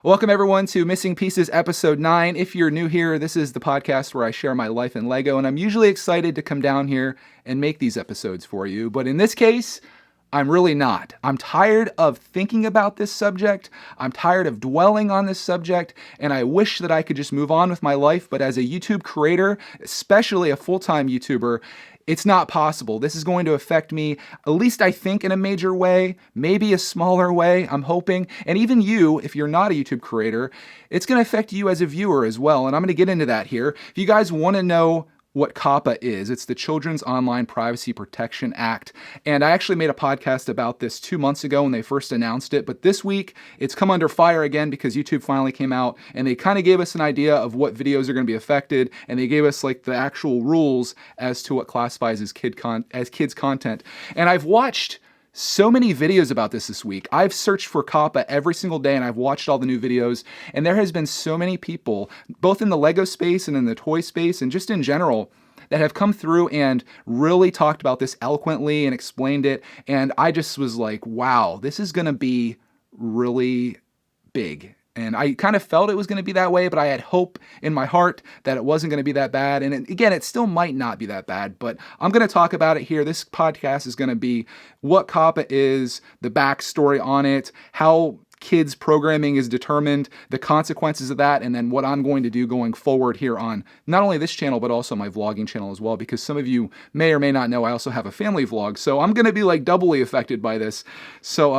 Welcome everyone to Missing Pieces episode 9. If you're new here, this is the podcast where I share my life in Lego, and I'm usually excited to come down here and make these episodes for you. But in this case, I'm really not. I'm tired of thinking about this subject. I'm tired of dwelling on this subject, and I wish that I could just move on with my life. But as a YouTube creator, especially a full-time YouTuber, it's not possible. This is going to affect me, at least I think, in a major way, maybe a smaller way, I'm hoping. And even you, if you're not a YouTube creator, it's going to affect you as a viewer as well. And I'm going to get into that here. If you guys want to know what Coppa is, it's the Children's Online Privacy Protection Act. And I actually made a podcast about this 2 months ago when they first announced it. But this week, it's come under fire again because YouTube finally came out and they kind of gave us an idea of what videos are going to be affected. And they gave us like the actual rules as to what classifies as kids content. And I've watched so many videos about this week. I've searched for Coppa every single day and I've watched all the new videos, and there has been so many people, both in the Lego space and in the toy space and just in general, that have come through and really talked about this eloquently and explained it. And I just was like, wow, this is going to be really big. And I kind of felt it was going to be that way, but I had hope in my heart that it wasn't going to be that bad. And again, it still might not be that bad, but I'm going to talk about it here. This podcast is going to be what Coppa is, the backstory on it, how kids programming is determined, the consequences of that, and then what I'm going to do going forward here on not only this channel, but also my vlogging channel as well, because some of you may or may not know I also have a family vlog, so I'm going to be like doubly affected by this. So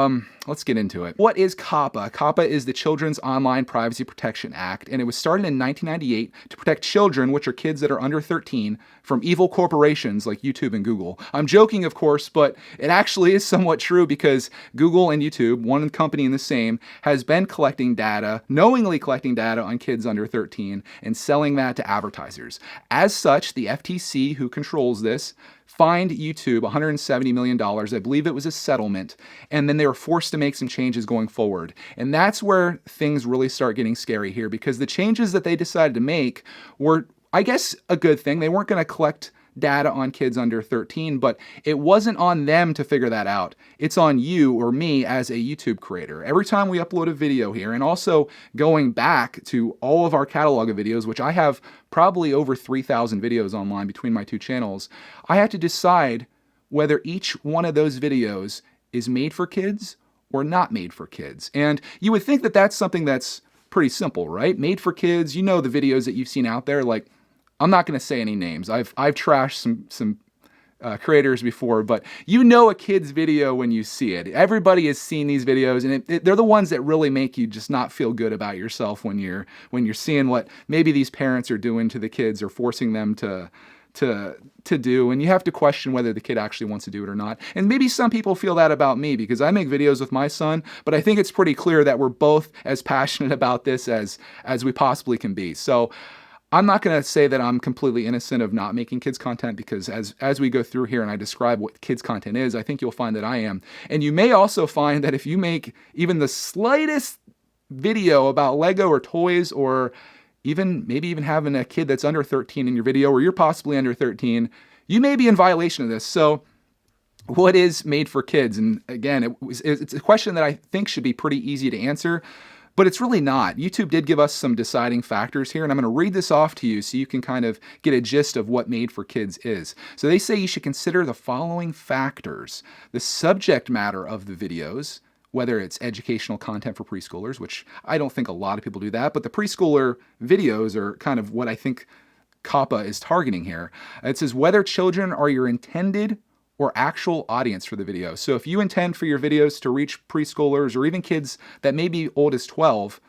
let's get into it. What is Coppa? Coppa is the Children's Online Privacy Protection Act, and it was started in 1998 to protect children, which are kids that are under 13, from evil corporations like YouTube and Google. I'm joking, of course, but it actually is somewhat true because Google and YouTube, one company in the same, has been collecting data, knowingly collecting data on kids under 13 and selling that to advertisers. As such, the FTC, who controls this, fined YouTube $170 million. I believe it was a settlement. And then they were forced to make some changes going forward. And that's where things really start getting scary here, because the changes that they decided to make were, I guess, a good thing. They weren't going to collect data on kids under 13, but it wasn't on them to figure that out. It's on you or me as a YouTube creator. Every time we upload a video here, and also going back to all of our catalog of videos, which I have probably over 3,000 videos online between my two channels, I have to decide whether each one of those videos is made for kids or not made for kids. And you would think that that's something that's pretty simple, right? Made for kids, you know the videos that you've seen out there, like, I'm not going to say any names. I've trashed some creators before, but you know a kid's video when you see it. Everybody has seen these videos, and they're the ones that really make you just not feel good about yourself when you're seeing what maybe these parents are doing to the kids or forcing them to do, and you have to question whether the kid actually wants to do it or not. And maybe some people feel that about me because I make videos with my son, but I think it's pretty clear that we're both as passionate about this as we possibly can be. So I'm not going to say that I'm completely innocent of not making kids content, because as we go through here and I describe what kids content is, I think you'll find that I am. And you may also find that if you make even the slightest video about Lego or toys, or maybe even having a kid that's under 13 in your video, or you're possibly under 13, you may be in violation of this. So what is made for kids? And again, it's a question that I think should be pretty easy to answer, but it's really not. YouTube did give us some deciding factors here, and I'm going to read this off to you so you can kind of get a gist of what made for kids is. So they say you should consider the following factors: the subject matter of the videos, whether it's educational content for preschoolers, which I don't think a lot of people do that, but the preschooler videos are kind of what I think Coppa is targeting here. It says whether children are your intended or actual audience for the video. So if you intend for your videos to reach preschoolers or even kids that may be old as 12,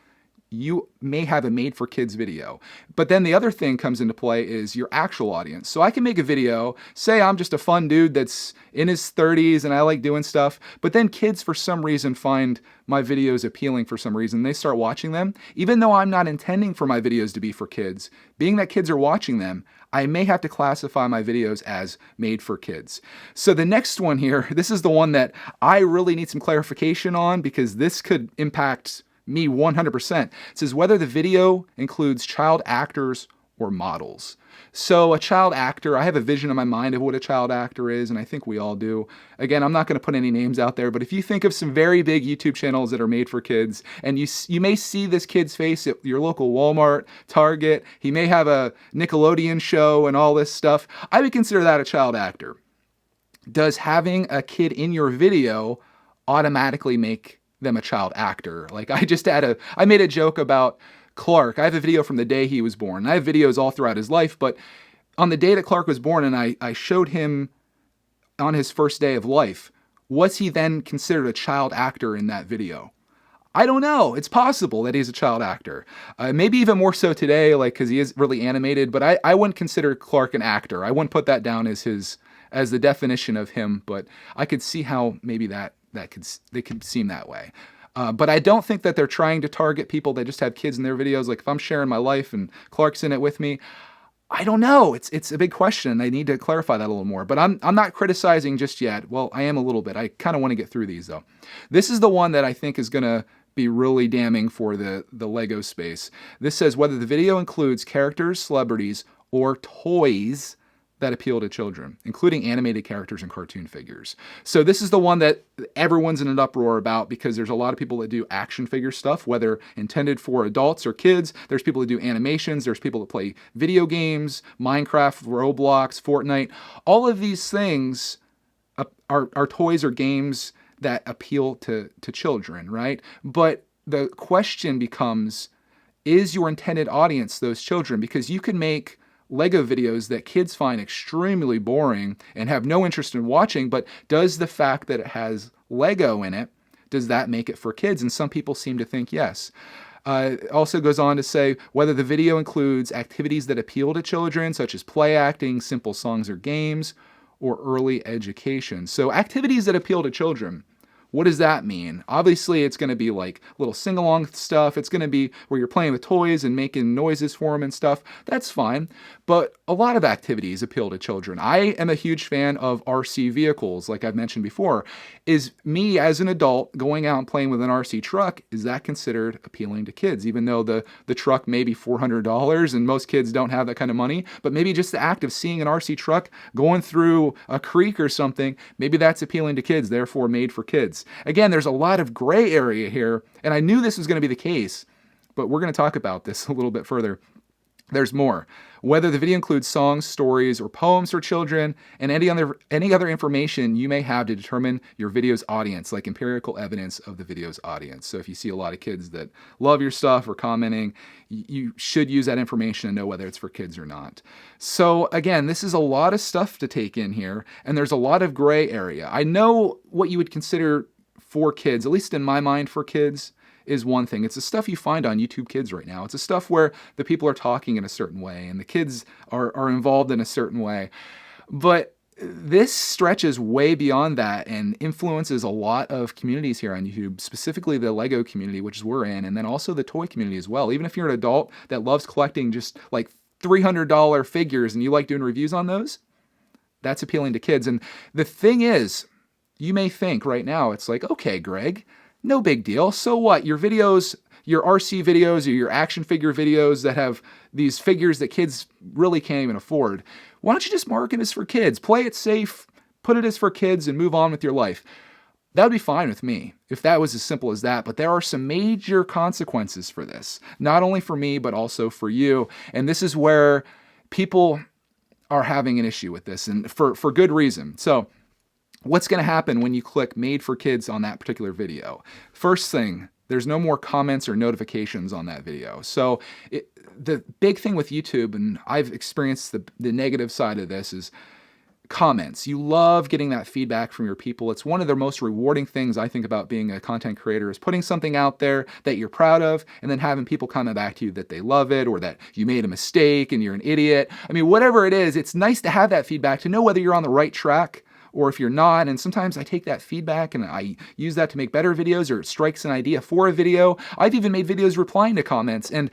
you may have a made for kids video. But then the other thing comes into play is your actual audience. So I can make a video, say I'm just a fun dude that's in his 30s and I like doing stuff, but then kids for some reason find my videos appealing for some reason. They start watching them. Even though I'm not intending for my videos to be for kids, being that kids are watching them, I may have to classify my videos as made for kids. So the next one here, this is the one that I really need some clarification on, because this could impact me 100%. It says whether the video includes child actors or models. So a child actor, I have a vision in my mind of what a child actor is, and I think we all do. Again, I'm not going to put any names out there, but if you think of some very big YouTube channels that are made for kids, and you may see this kid's face at your local Walmart, Target, he may have a Nickelodeon show and all this stuff, I would consider that a child actor. Does having a kid in your video automatically make them a child actor? Like I made a joke about Clark. I have a video from the day he was born. I have videos all throughout his life, but on the day that Clark was born and I showed him on his first day of life, was he then considered a child actor in that video? I don't know. It's possible that he's a child actor. Maybe even more so today, like, because he is really animated, but I wouldn't consider Clark an actor. I wouldn't put that down as the definition of him, but I could see how maybe they could seem that way. But I don't think that they're trying to target people that just have kids in their videos. Like if I'm sharing my life and Clark's in it with me, I don't know. It's a big question. I need to clarify that a little more. But I'm not criticizing just yet. Well, I am a little bit. I kind of want to get through these though. This is the one that I think is going to be really damning for the Lego space. This says whether the video includes characters, celebrities, or toys that appeal to children, including animated characters and cartoon figures. So this is the one that everyone's in an uproar about because there's a lot of people that do action figure stuff, whether intended for adults or kids. There's people that do animations. There's people that play video games, Minecraft, Roblox, Fortnite. All of these things are toys or games that appeal to children, right? But the question becomes, is your intended audience those children? Because you can make Lego videos that kids find extremely boring and have no interest in watching, but does the fact that it has Lego in it, does that make it for kids? And some people seem to think yes. It also goes on to say whether the video includes activities that appeal to children, such as play acting, simple songs or games, or early education. So activities that appeal to children. What does that mean? Obviously, it's going to be like little sing-along stuff. It's going to be where you're playing with toys and making noises for them and stuff. That's fine. But a lot of activities appeal to children. I am a huge fan of RC vehicles, like I've mentioned before. Is me as an adult going out and playing with an RC truck, is that considered appealing to kids? Even though the truck may be $400 and most kids don't have that kind of money, but maybe just the act of seeing an RC truck going through a creek or something, maybe that's appealing to kids, therefore made for kids. Again, there's a lot of gray area here, and I knew this was going to be the case, but we're going to talk about this a little bit further. There's more. Whether the video includes songs, stories, or poems for children, and any other information you may have to determine your video's audience, like empirical evidence of the video's audience. So if you see a lot of kids that love your stuff or commenting, you should use that information to know whether it's for kids or not. So again, this is a lot of stuff to take in here, and there's a lot of gray area. I know what you would consider for kids, at least in my mind for kids, is one thing. It's the stuff you find on YouTube Kids right now. It's the stuff where the people are talking in a certain way and the kids are involved in a certain way. But this stretches way beyond that and influences a lot of communities here on YouTube, specifically the Lego community, which we're in, and then also the toy community as well. Even if you're an adult that loves collecting just like $300 figures and you like doing reviews on those, that's appealing to kids. And the thing is, you may think right now, it's like, okay, Greg, no big deal. So what? Your videos, your RC videos or your action figure videos that have these figures that kids really can't even afford, why don't you just market it as for kids? Play it safe, put it as for kids, and move on with your life. That would be fine with me if that was as simple as that. But there are some major consequences for this, not only for me, but also for you. And this is where people are having an issue with this, and for good reason. So what's going to happen when you click Made for Kids on that particular video? First thing, there's no more comments or notifications on that video. So the big thing with YouTube, and I've experienced the negative side of this, is comments. You love getting that feedback from your people. It's one of the most rewarding things I think about being a content creator, is putting something out there that you're proud of and then having people comment back to you that they love it or that you made a mistake and you're an idiot. I mean, whatever it is, it's nice to have that feedback to know whether you're on the right track or if you're not. And sometimes I take that feedback and I use that to make better videos, or it strikes an idea for a video. I've even made videos replying to comments, and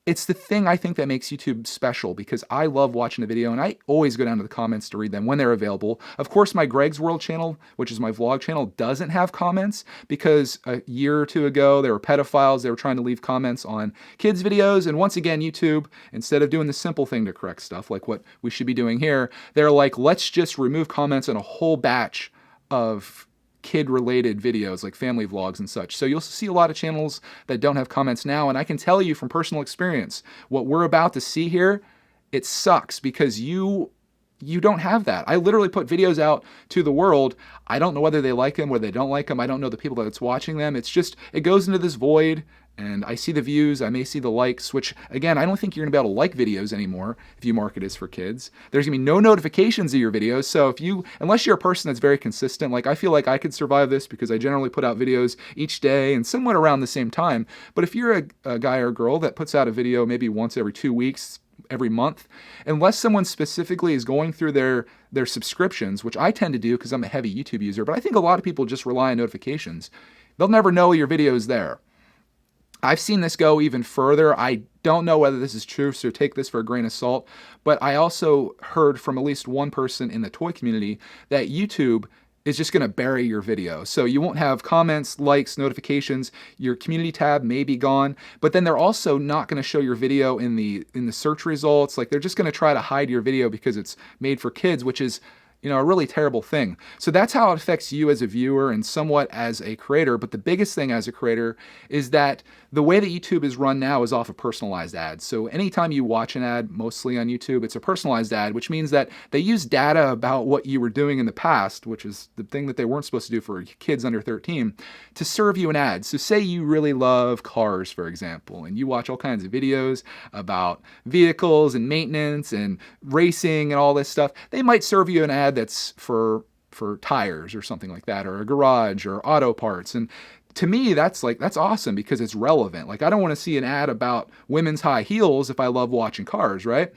it's the thing I think that makes YouTube special, because I love watching a video and I always go down to the comments to read them when they're available. Of course, my Greg's World channel, which is my vlog channel, doesn't have comments because a year or two ago there were pedophiles. They were trying to leave comments on kids' videos. And once again, YouTube, instead of doing the simple thing to correct stuff like what we should be doing here, they're like, let's just remove comments on a whole batch of kid-related videos like family vlogs and such. So you'll see a lot of channels that don't have comments now, and I can tell you from personal experience, what we're about to see here, it sucks because you don't have that. I literally put videos out to the world. I don't know whether they like them, whether they don't like them. I don't know the people that's watching them. It's just, it goes into this void, and I see the views, I may see the likes, which again, I don't think you're gonna be able to like videos anymore if you market as for kids. There's gonna be no notifications of your videos. So unless you're a person that's very consistent, like I feel like I could survive this because I generally put out videos each day and somewhat around the same time. But if you're a guy or a girl that puts out a video maybe once every 2 weeks, every month, unless someone specifically is going through their subscriptions, which I tend to do because I'm a heavy YouTube user, but I think a lot of people just rely on notifications. They'll never know your video is there. I've seen this go even further. I don't know whether this is true, so take this for a grain of salt, but I also heard from at least one person in the toy community that YouTube is just going to bury your video. So you won't have comments, likes, notifications, your community tab may be gone, but then they're also not going to show your video in the search results. Like they're just going to try to hide your video because it's made for kids, which is a really terrible thing. So that's how it affects you as a viewer and somewhat as a creator. But the biggest thing as a creator is that the way that YouTube is run now is off of personalized ads. So anytime you watch an ad, mostly on YouTube, it's a personalized ad, which means that they use data about what you were doing in the past, which is the thing that they weren't supposed to do for kids under 13, to serve you an ad. So say you really love cars, for example, and you watch all kinds of videos about vehicles and maintenance and racing and all this stuff. They might serve you an ad that's for tires or something like that, or a garage or auto parts. And to me, that's awesome because it's relevant. Like I don't want to see an ad about women's high heels if I love watching cars, right?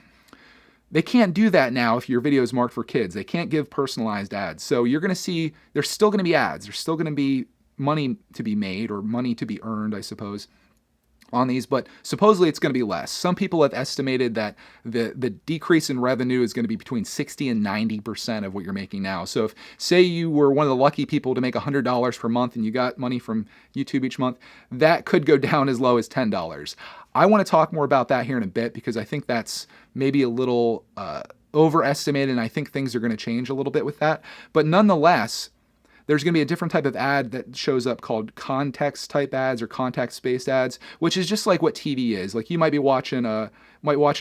They can't do that now if your video is marked for kids. They can't give personalized ads. So you're going to see, there's still going to be ads. There's still going to be money to be made or money to be earned, I suppose, on these, but supposedly it's going to be less. Some people have estimated that the decrease in revenue is going to be between 60 and 90% of what you're making now. So if, say you were one of the lucky people to make $100 per month and you got money from YouTube each month, that could go down as low as $10. I want to talk more about that here in a bit because I think that's maybe a little overestimated, and I think things are going to change a little bit with that. But nonetheless, there's going to be a different type of ad that shows up called context type ads or context-based ads, which is just like what TV is. Like you might be watching a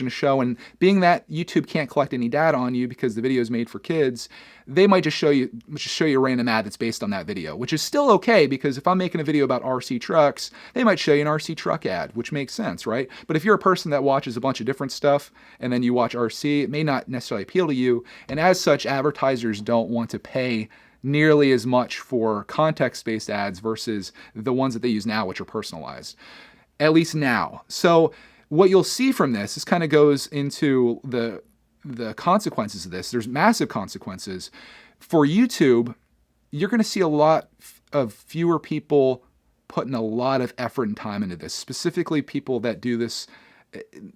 show, and being that YouTube can't collect any data on you because the video is made for kids, they might just show you a random ad that's based on that video, which is still okay because if I'm making a video about RC trucks, they might show you an RC truck ad, which makes sense, right? But if you're a person that watches a bunch of different stuff and then you watch RC, it may not necessarily appeal to you, and as such, advertisers don't want to pay nearly as much for context-based ads versus the ones that they use now, which are personalized, at least now. So what you'll see from this kind of goes into the consequences of this. There's massive consequences. For YouTube, you're going to see a lot of fewer people putting a lot of effort and time into this, specifically people that do this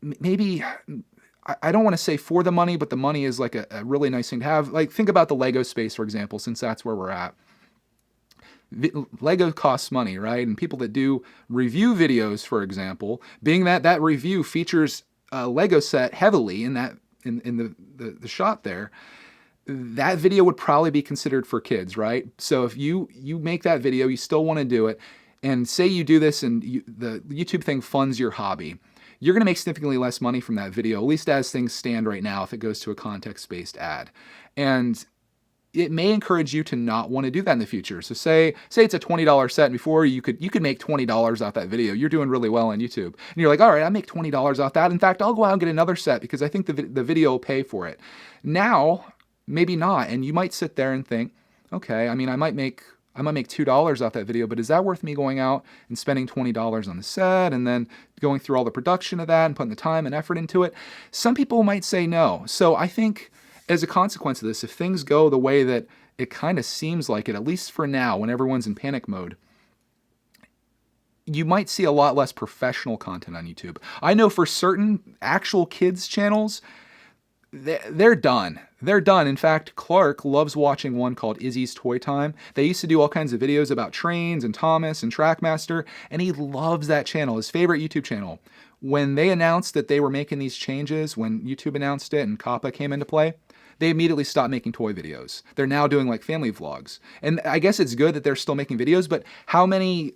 maybe, I don't want to say for the money, but the money is like a really nice thing to have. Like think about the Lego space, for example, since that's where we're at. Lego costs money, right? And people that do review videos, for example, being that review features a Lego set heavily in the shot there, that video would probably be considered for kids, right? So if you make that video, you still want to do it, and say you do this and the YouTube thing funds your hobby, you're going to make significantly less money from that video, at least as things stand right now, if it goes to a context-based ad. And it may encourage you to not want to do that in the future. So say it's a $20 set, and before you could make $20 off that video. You're doing really well on YouTube. And you're like, all right, I make $20 off that. In fact, I'll go out and get another set because I think the video will pay for it. Now, maybe not. And you might sit there and think, okay, I mean, I might make $2 off that video, but is that worth me going out and spending $20 on the set and then going through all the production of that and putting the time and effort into it? Some people might say no. So I think as a consequence of this, if things go the way that it kind of seems like it, at least for now, when everyone's in panic mode, you might see a lot less professional content on YouTube. I know for certain actual kids channels, they're done. They're done. In fact, Clark loves watching one called Izzy's Toy Time. They used to do all kinds of videos about trains and Thomas and Trackmaster, and he loves that channel, his favorite YouTube channel. When they announced that they were making these changes, when YouTube announced it and Coppa came into play, they immediately stopped making toy videos. They're now doing like family vlogs. And I guess it's good that they're still making videos, but how many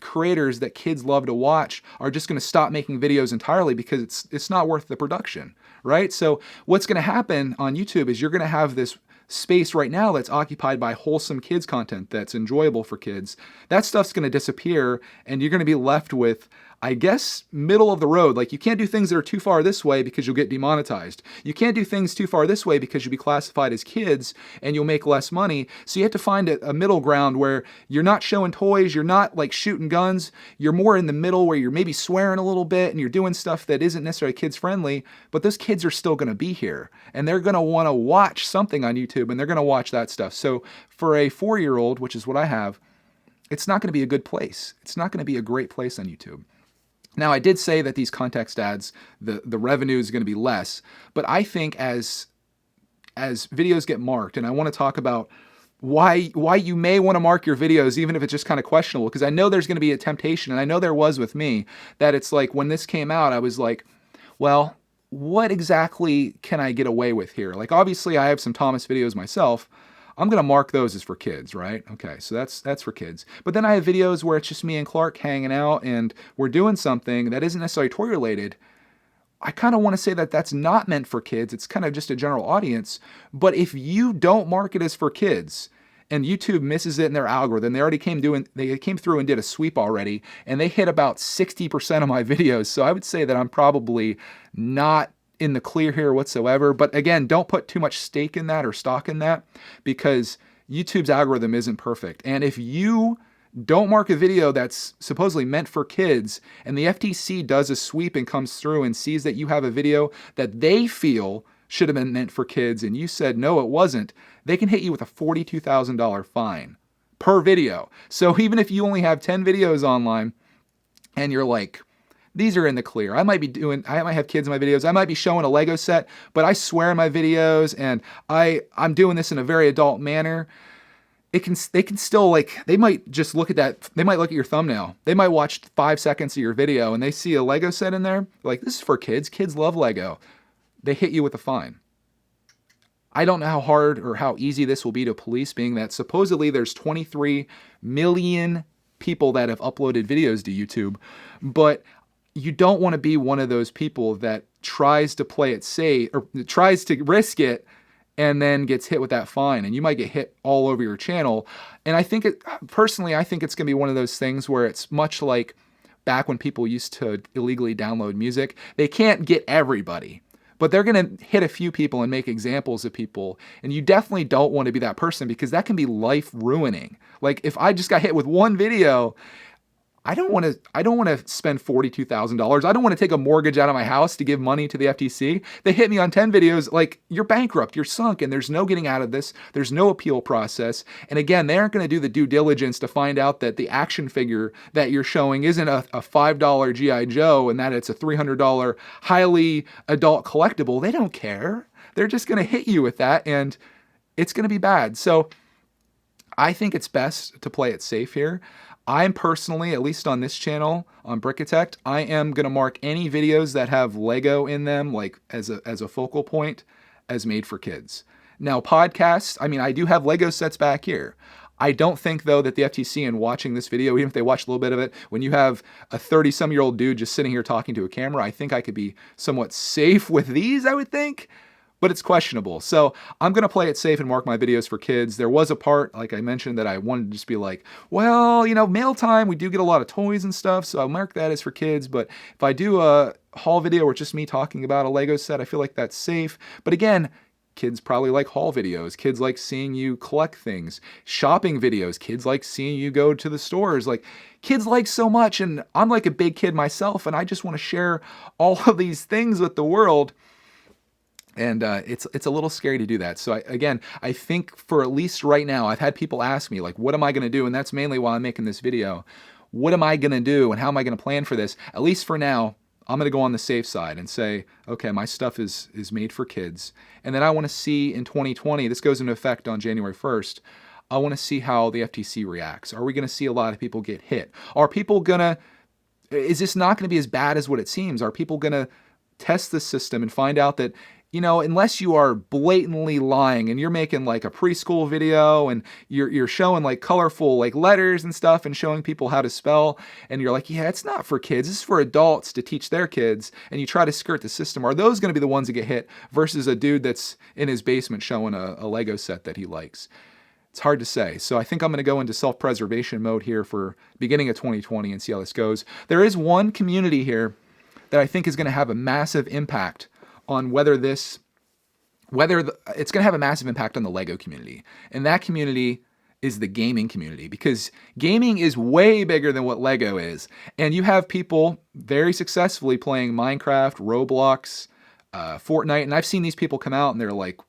creators that kids love to watch are just going to stop making videos entirely because it's not worth the production, right? So what's going to happen on YouTube is you're going to have this space right now that's occupied by wholesome kids content that's enjoyable for kids. That stuff's going to disappear, and you're going to be left with, I guess, middle of the road. Like, you can't do things that are too far this way because you'll get demonetized. You can't do things too far this way because you'll be classified as kids and you'll make less money. So you have to find a middle ground where you're not showing toys, you're not like shooting guns, you're more in the middle where you're maybe swearing a little bit and you're doing stuff that isn't necessarily kids friendly, but those kids are still going to be here and they're going to want to watch something on YouTube and they're going to watch that stuff. So for a 4-year-old, which is what I have, it's not going to be a good place. It's not going to be a great place on YouTube. Now, I did say that these context ads, the revenue is going to be less, but I think as videos get marked, and I want to talk about why you may want to mark your videos, even if it's just kind of questionable, because I know there's going to be a temptation, and I know there was with me, that it's like when this came out, I was like, well, what exactly can I get away with here? Like, obviously, I have some Thomas videos myself. I'm going to mark those as for kids, right? Okay, so that's for kids. But then I have videos where it's just me and Clark hanging out and we're doing something that isn't necessarily toy related. I kind of want to say that that's not meant for kids. It's kind of just a general audience. But if you don't mark it as for kids and YouTube misses it in their algorithm, they came through and did a sweep already, and they hit about 60% of my videos. So I would say that I'm probably not in the clear here whatsoever. But again, don't put too much stake in that or stock in that, because YouTube's algorithm isn't perfect. And if you don't mark a video that's supposedly meant for kids and the FTC does a sweep and comes through and sees that you have a video that they feel should have been meant for kids and you said no, it wasn't, they can hit you with a $42,000 fine per video. So even if you only have 10 videos online and you're like, these are in the clear, I might have kids in my videos, I might be showing a Lego set, but I swear in my videos and I'm doing this in a very adult manner, they can still, like, they might just look at that, they might look at your thumbnail, they might watch 5 seconds of your video and they see a Lego set in there, like, this is for kids love Lego. They hit you with a fine. I don't know how hard or how easy this will be to police, being that supposedly there's 23 million people that have uploaded videos to YouTube, but you don't want to be one of those people that tries to play it safe or tries to risk it and then gets hit with that fine, and you might get hit all over your channel. And I think personally, I think it's going to be one of those things where it's much like back when people used to illegally download music. They can't get everybody, but they're going to hit a few people and make examples of people. And you definitely don't want to be that person, because that can be life ruining. Like, if I just got hit with one video, I don't want to spend $42,000. I don't want to take a mortgage out of my house to give money to the FTC. They hit me on 10 videos, like, you're bankrupt, you're sunk, and there's no getting out of this. There's no appeal process. And again, they aren't going to do the due diligence to find out that the action figure that you're showing isn't a $5 G.I. Joe and that it's a $300 highly adult collectible. They don't care. They're just going to hit you with that, and it's going to be bad. So I think it's best to play it safe here. I'm personally, at least on this channel, on brickitect, I am going to mark any videos that have Lego in them, like as a focal point, as made for kids. Now, podcasts, I mean, I do have Lego sets back here. I don't think, though, that the FTC, in watching this video, even if they watch a little bit of it, when you have a 30-some-year-old dude just sitting here talking to a camera, I think I could be somewhat safe with these, I would think. But it's questionable. So I'm going to play it safe and mark my videos for kids. There was a part, like I mentioned, that I wanted to just be like, well, mail time, we do get a lot of toys and stuff, so I'll mark that as for kids. But if I do a haul video where it's just me talking about a Lego set, I feel like that's safe. But again, kids probably like haul videos. Kids like seeing you collect things. Shopping videos. Kids like seeing you go to the stores. Like, kids like so much, and I'm like a big kid myself, and I just want to share all of these things with the world. And it's a little scary to do that. So I think for at least right now, I've had people ask me, like, what am I going to do? And that's mainly why I'm making this video. what am I going to do and how am I going to plan for this? At least for now, I'm going to go on the safe side and say, okay, my stuff is made for kids. And then I want to see in 2020, this goes into effect on January 1st, I want to see how the FTC reacts. Are we going to see a lot of people get hit? Is this not going to be as bad as what it seems? Are people going to test the system and find out that, unless you are blatantly lying and you're making like a preschool video and you're showing like colorful like letters and stuff and showing people how to spell, and you're like, yeah, it's not for kids, this is for adults to teach their kids, and you try to skirt the system, are those going to be the ones that get hit versus a dude that's in his basement showing a Lego set that he likes? It's hard to say. So I think I'm going to go into self-preservation mode here for beginning of 2020 and see how this goes. There is one community here that I think is going to have a massive impact on it's going to have a massive impact on the Lego community. And that community is the gaming community, because gaming is way bigger than what Lego is. And you have people very successfully playing Minecraft, Roblox, Fortnite. And I've seen these people come out and they're like,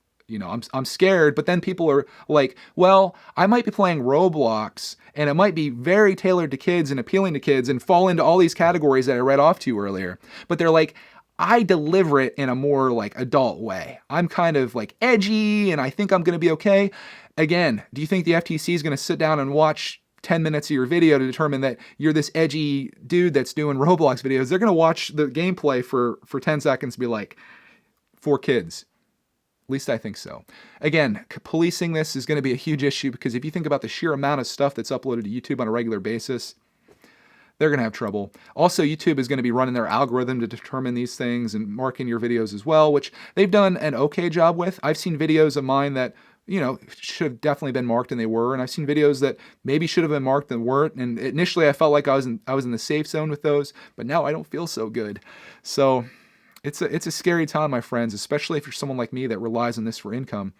I'm scared. But then people are like, well, I might be playing Roblox and it might be very tailored to kids and appealing to kids and fall into all these categories that I read off to you earlier. But they're like, I deliver it in a more like adult way. I'm kind of like edgy and I think I'm going to be okay. Again, do you think the FTC is going to sit down and watch 10 minutes of your video to determine that you're this edgy dude that's doing Roblox videos? They're going to watch the gameplay for 10 seconds and be like, for kids. At least I think so. Again, policing this is going to be a huge issue, because if you think about the sheer amount of stuff that's uploaded to YouTube on a regular basis, they're going to have trouble. Also, YouTube is going to be running their algorithm to determine these things and marking your videos as well, which they've done an okay job with. I've seen videos of mine that, should have definitely been marked and they were. And I've seen videos that maybe should have been marked and weren't. And initially I felt like I was in the safe zone with those, but now I don't feel so good. So it's a scary time, my friends, especially if you're someone like me that relies on this for income.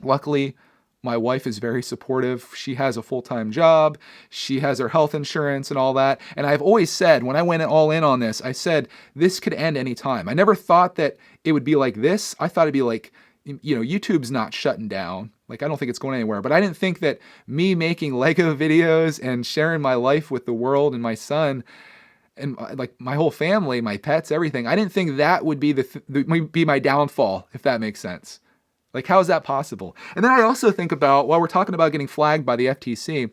Luckily, my wife is very supportive. She has a full-time job. She has her health insurance and all that. And I've always said, when I went all in on this, I said, this could end any time. I never thought that it would be like this. I thought it'd be like, YouTube's not shutting down. Like, I don't think it's going anywhere. But I didn't think that me making Lego videos and sharing my life with the world and my son and like my whole family, my pets, everything, I didn't think that would be be my downfall, if that makes sense. Like, how is that possible? And then I also think about, while we're talking about getting flagged by the FTC,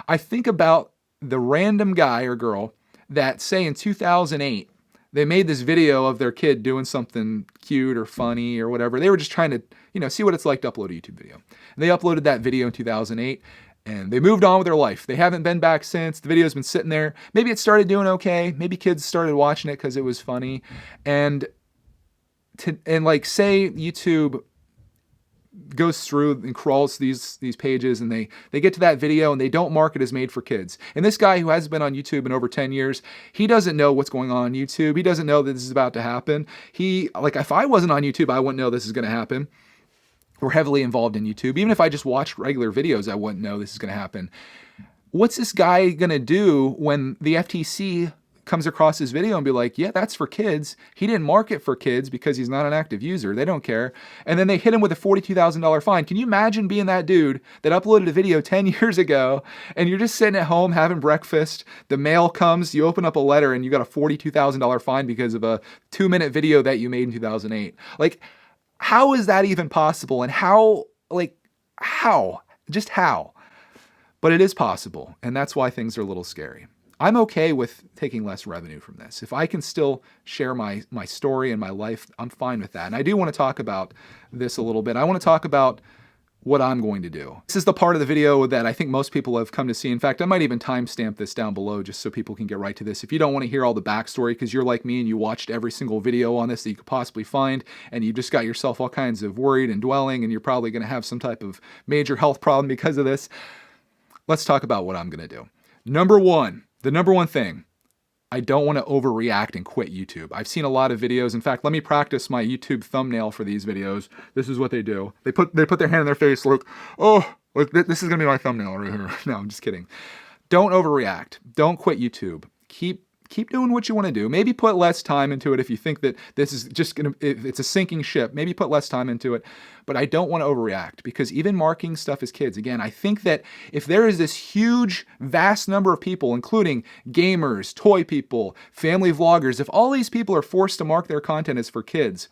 I think about the random guy or girl that, say, in 2008, they made this video of their kid doing something cute or funny or whatever. They were just trying to, see what it's like to upload a YouTube video. And they uploaded that video in 2008, and they moved on with their life. They haven't been back since. The video's been sitting there. Maybe it started doing okay. Maybe kids started watching it because it was funny. And like, say YouTube goes through and crawls these pages, and they get to that video and they don't mark it as made for kids. And this guy who has been on YouTube in over 10 years, he doesn't know what's going on YouTube. He doesn't know that this is about to happen. If I wasn't on YouTube, I wouldn't know this is going to happen. We're heavily involved in YouTube. Even if I just watched regular videos, I wouldn't know this is going to happen. What's this guy going to do when the FTC comes across his video and be like, yeah, that's for kids. He didn't mark it for kids because he's not an active user. They don't care. And then they hit him with a $42,000 fine. Can you imagine being that dude that uploaded a video 10 years ago and you're just sitting at home having breakfast, the mail comes, you open up a letter and you got a $42,000 fine because of a 2-minute video that you made in 2008. Like, how is that even possible? And how? Just how? But it is possible. And that's why things are a little scary. I'm okay with taking less revenue from this. If I can still share my story and my life, I'm fine with that. And I do want to talk about this a little bit. I want to talk about what I'm going to do. This is the part of the video that I think most people have come to see. In fact, I might even timestamp this down below just so people can get right to this. If you don't want to hear all the backstory because you're like me and you watched every single video on this that you could possibly find, and you just got yourself all kinds of worried and dwelling, and you're probably going to have some type of major health problem because of this, let's talk about what I'm going to do. The number one thing, I don't want to overreact and quit YouTube. I've seen a lot of videos. In fact, let me practice my YouTube thumbnail for these videos. This is what they do. They put their hand in their face, look, this is going to be my thumbnail right here. No, I'm just kidding. Don't overreact. Don't quit YouTube. Keep keep doing what you want to do. Maybe put less time into it if you think that this is just going to, if it's a sinking ship, maybe put less time into it. But I don't want to overreact, because even marketing stuff as kids, again, I think that if there is this huge, vast number of people, including gamers, toy people, family vloggers, if all these people are forced to mark their content as for kids,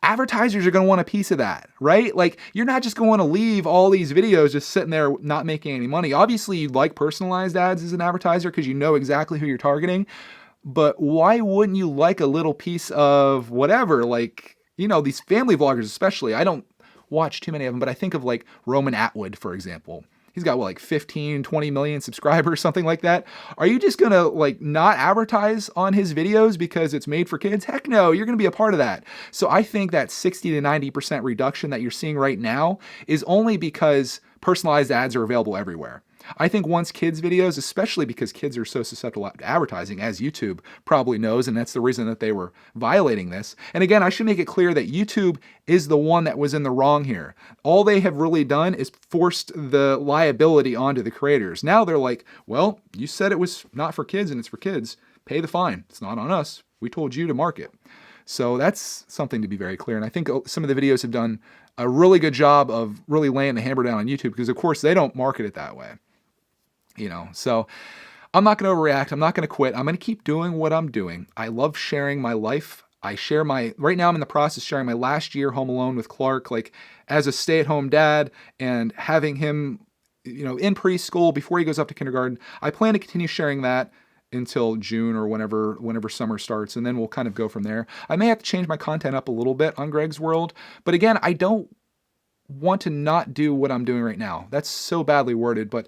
advertisers are going to want a piece of that, right? Like, you're not just going to leave all these videos just sitting there not making any money. Obviously, you like personalized ads as an advertiser because you know exactly who you're targeting. But why wouldn't you like a little piece of whatever? Like, you know, these family vloggers especially. I don't watch too many of them, but I think of like Roman Atwood, for example. He's got, what, like 15, 20 million subscribers, something like that. Are you just going to like not advertise on his videos because it's made for kids? Heck no, you're going to be a part of that. So I think that 60 to 90% reduction that you're seeing right now is only because personalized ads are available everywhere. I think once kids' videos, especially because kids are so susceptible to advertising, as YouTube probably knows, and that's the reason that they were violating this. And again, I should make it clear that YouTube is the one that was in the wrong here. All they have really done is forced the liability onto the creators. Now they're like, well, you said it was not for kids and it's for kids. Pay the fine. It's not on us. We told you to market. So that's something to be very clear. And I think some of the videos have done a really good job of really laying the hammer down on YouTube, because of course they don't market it that way. You know, so I'm not going to overreact. I'm not going to quit. I'm going to keep doing what I'm doing. I love sharing my life. Right now I'm in the process of sharing my last year home alone with Clark, like as a stay-at-home dad, and having him, you know, in preschool before he goes up to kindergarten. I plan to continue sharing that until June or whenever summer starts, and then we'll kind of go from there. I may have to change my content up a little bit on Greg's World, but again, I don't want to not do what I'm doing right now. That's so badly worded, but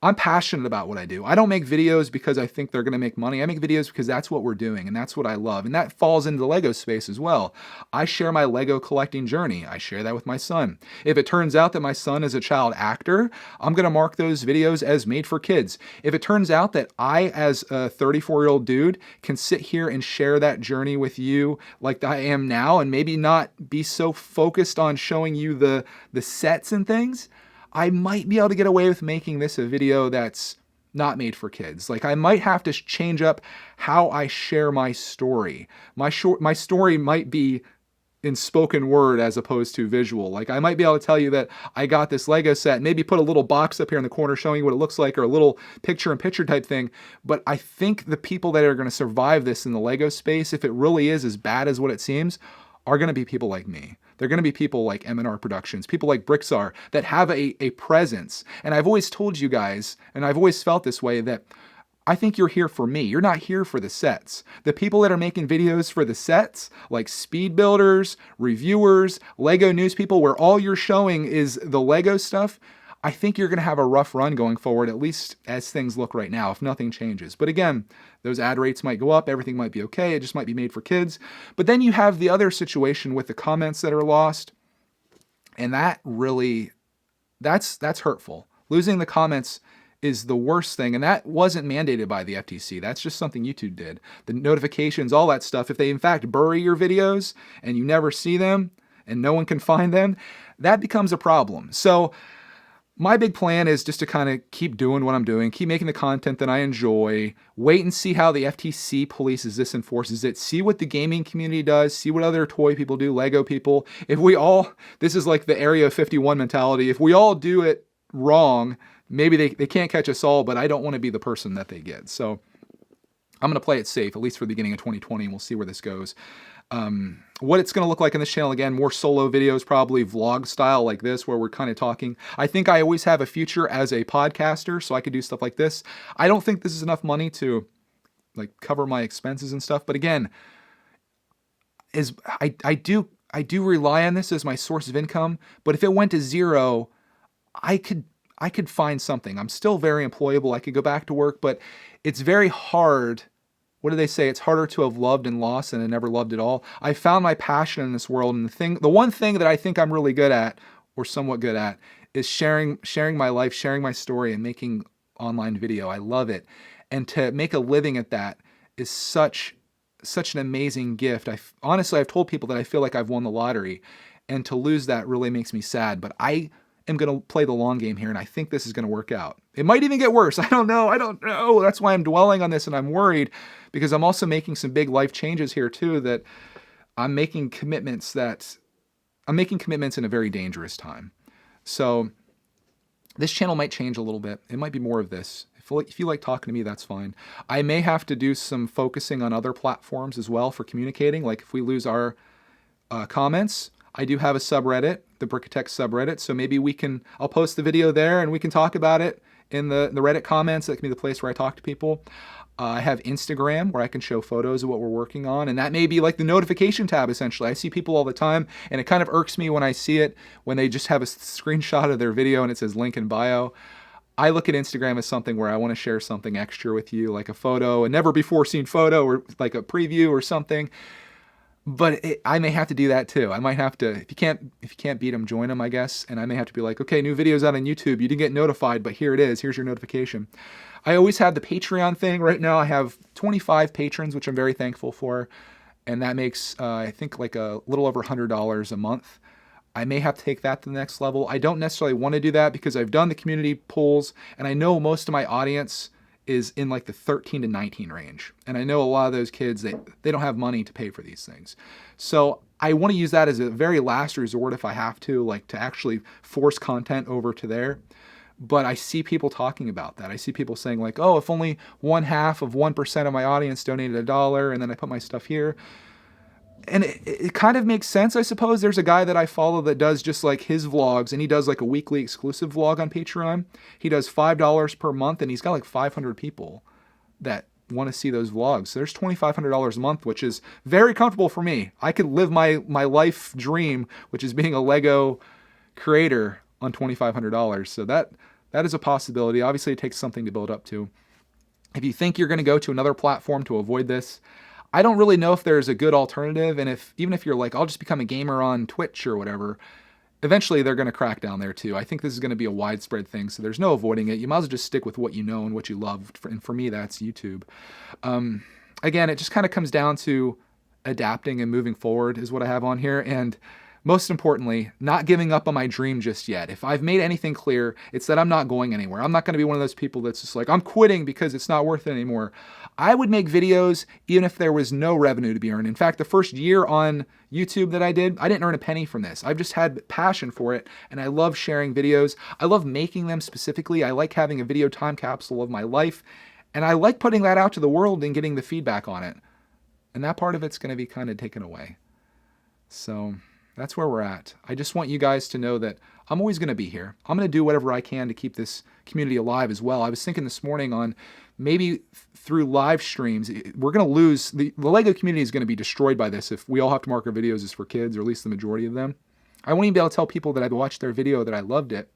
I'm passionate about what I do. I don't make videos because I think they're going to make money. I make videos because that's what we're doing and that's what I love. And that falls into the Lego space as well. I share my Lego collecting journey. I share that with my son. If it turns out that my son is a child actor, I'm going to mark those videos as made for kids. If it turns out that I, as a 34-year-old dude, can sit here and share that journey with you like I am now, and maybe not be so focused on showing you the sets and things, I might be able to get away with making this a video that's not made for kids. Like, I might have to change up how I share my story. My story might be in spoken word as opposed to visual. Like, I might be able to tell you that I got this Lego set, maybe put a little box up here in the corner showing you what it looks like, or a little picture-in-picture type thing. But I think the people that are going to survive this in the Lego space, if it really is as bad as what it seems, are going to be people like me. They're going to be people like M&R Productions, people like Bricksar, that have a presence. And I've always told you guys, and I've always felt this way, that I think you're here for me. You're not here for the sets. The people that are making videos for the sets, like speed builders, reviewers, Lego news people, where all you're showing is the Lego stuff, I think you're going to have a rough run going forward, at least as things look right now, if nothing changes. But again, those ad rates might go up, everything might be okay, it just might be made for kids. But then you have the other situation with the comments that are lost, and that really, that's hurtful. Losing the comments is the worst thing, and that wasn't mandated by the FTC. That's just something YouTube did. The notifications, all that stuff, if they in fact bury your videos and you never see them and no one can find them, that becomes a problem. So my big plan is just to kind of keep doing what I'm doing, keep making the content that I enjoy, wait and see how the FTC polices this, enforces it, see what the gaming community does, see what other toy people do, Lego people. If we all, this is like the Area 51 mentality, if we all do it wrong, maybe they can't catch us all, but I don't want to be the person that they get. So I'm going to play it safe, at least for the beginning of 2020, and we'll see where this goes. What it's going to look like on this channel, again, more solo videos, probably vlog style like this, where we're kind of talking. I think I always have a future as a podcaster, so I could do stuff like this. I don't think this is enough money to like cover my expenses and stuff, but again, I do rely on this as my source of income, but if it went to zero, I could find something. I'm still very employable. I could go back to work, but it's very hard. What do they say? It's harder to have loved and lost than to never loved at all. I found my passion in this world, and the one thing that I think I'm really good at, or somewhat good at, is sharing my life, sharing my story, and making online video. I love it. And to make a living at that is such an amazing gift. Honestly, I've told people that I feel like I've won the lottery, and to lose that really makes me sad, but I am going to play the long game here, and I think this is going to work out. It might even get worse. I don't know. That's why I'm dwelling on this, and I'm worried because I'm also making some big life changes here too, that I'm making commitments in a very dangerous time. So this channel might change a little bit. It might be more of this. If you like talking to me, that's fine. I may have to do some focusing on other platforms as well for communicating. Like if we lose our comments, I do have a subreddit, the brickitect subreddit. So maybe I'll post the video there and we can talk about it in the Reddit comments. That can be the place where I talk to people. I have Instagram where I can show photos of what we're working on. And that may be like the notification tab, essentially. I see people all the time, and it kind of irks me when I see it, when they just have a screenshot of their video and it says link in bio. I look at Instagram as something where I want to share something extra with you, like a photo, a never before seen photo, or like a preview or something. But I may have to do that too. I might have to, if you can't beat them, join them, I guess. And I may have to be like, okay, new videos out on YouTube. You didn't get notified, but here it is. Here's your notification. I always have the Patreon thing. Right now I have 25 patrons, which I'm very thankful for. And that makes, I think, like a little over $100 a month. I may have to take that to the next level. I don't necessarily want to do that because I've done the community polls, and I know most of my audience is in like the 13 to 19 range. And I know a lot of those kids, they don't have money to pay for these things. So I want to use that as a very last resort if I have to, like to actually force content over to there. But I see people talking about that. I see people saying like, oh, if only 0.5% of my audience donated $1 and then I put my stuff here. And it kind of makes sense, I suppose. There's a guy that I follow that does just like his vlogs, and he does like a weekly exclusive vlog on Patreon. He does $5 per month, and he's got like 500 people that want to see those vlogs. So there's $2,500 a month, which is very comfortable for me. I could live my life dream, which is being a Lego creator, on $2,500. So that is a possibility. Obviously, it takes something to build up to. If you think you're going to go to another platform to avoid this, I don't really know if there's a good alternative. And even if you're like, I'll just become a gamer on Twitch or whatever, eventually they're going to crack down there too. I think this is going to be a widespread thing, so there's no avoiding it. You might as well just stick with what you know and what you love. And for me, that's YouTube. Again, it just kind of comes down to adapting and moving forward is what I have on here. And most importantly, not giving up on my dream just yet. If I've made anything clear, it's that I'm not going anywhere. I'm not going to be one of those people that's just like, I'm quitting because it's not worth it anymore. I would make videos even if there was no revenue to be earned. In fact, the first year on YouTube that I didn't earn a penny from this. I've just had passion for it, and I love sharing videos. I love making them specifically. I like having a video time capsule of my life, and I like putting that out to the world and getting the feedback on it. And that part of it's going to be kind of taken away. So that's where we're at. I just want you guys to know that I'm always going to be here. I'm going to do whatever I can to keep this community alive as well. I was thinking this morning on maybe through live streams, we're going to lose, the Lego community is going to be destroyed by this if we all have to mark our videos as for kids, or at least the majority of them. I won't even be able to tell people that I watched their video that I loved it.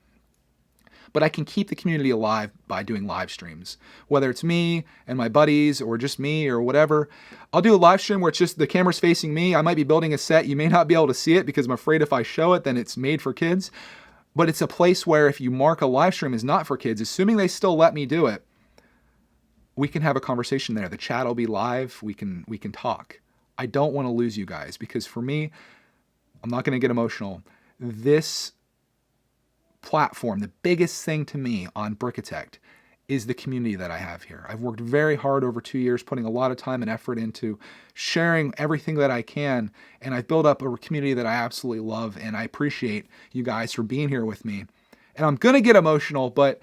But I can keep the community alive by doing live streams, whether it's me and my buddies or just me or whatever. I'll do a live stream where it's just the camera's facing me. I might be building a set. You may not be able to see it because I'm afraid if I show it, then it's made for kids. But it's a place where if you mark a live stream is not for kids, assuming they still let me do it, we can have a conversation there. The chat will be live. We can talk. I don't want to lose you guys because for me, I'm not going to get emotional. This platform, the biggest thing to me on brickitect is the community that I have here. I've worked very hard over 2 years, putting a lot of time and effort into sharing everything that I can, and I've built up a community that I absolutely love, and I appreciate you guys for being here with me. And I'm gonna get emotional, but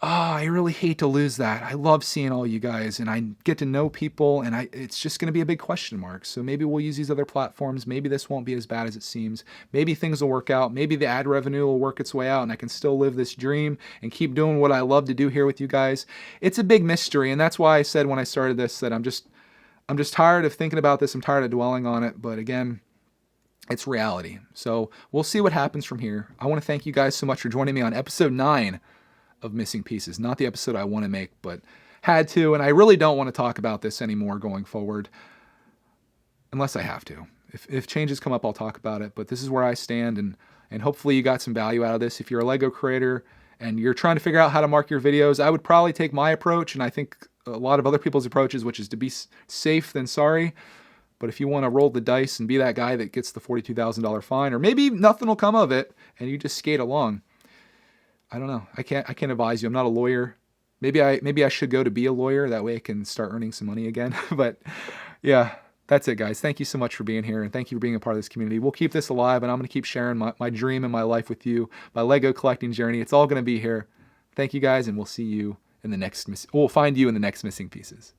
I really hate to lose that. I love seeing all you guys, and I get to know people, and it's just going to be a big question mark. So maybe we'll use these other platforms. Maybe this won't be as bad as it seems. Maybe things will work out. Maybe the ad revenue will work its way out, and I can still live this dream and keep doing what I love to do here with you guys. It's a big mystery, and that's why I said when I started this that I'm just tired of thinking about this. I'm tired of dwelling on it. But again, it's reality. So we'll see what happens from here. I want to thank you guys so much for joining me on episode 9 of Missing Pieces. Not the episode I want to make, but had to, and I really don't want to talk about this anymore going forward unless I have to. If changes come up, I'll talk about it, but this is where I stand, and hopefully you got some value out of this. If you're a Lego creator and you're trying to figure out how to mark your videos, I would probably take my approach, and I think a lot of other people's approaches, which is to be safe than sorry. But if you want to roll the dice and be that guy that gets the $42,000 fine, or maybe nothing will come of it and you just skate along, I don't know. I can't advise you. I'm not a lawyer. Maybe I should go to be a lawyer. That way I can start earning some money again. But yeah, that's it, guys. Thank you so much for being here, and thank you for being a part of this community. We'll keep this alive, and I'm going to keep sharing my dream and my life with you, my Lego collecting journey. It's all going to be here. Thank you, guys, and we'll see you in the next. We'll find you in the next Missing Pieces.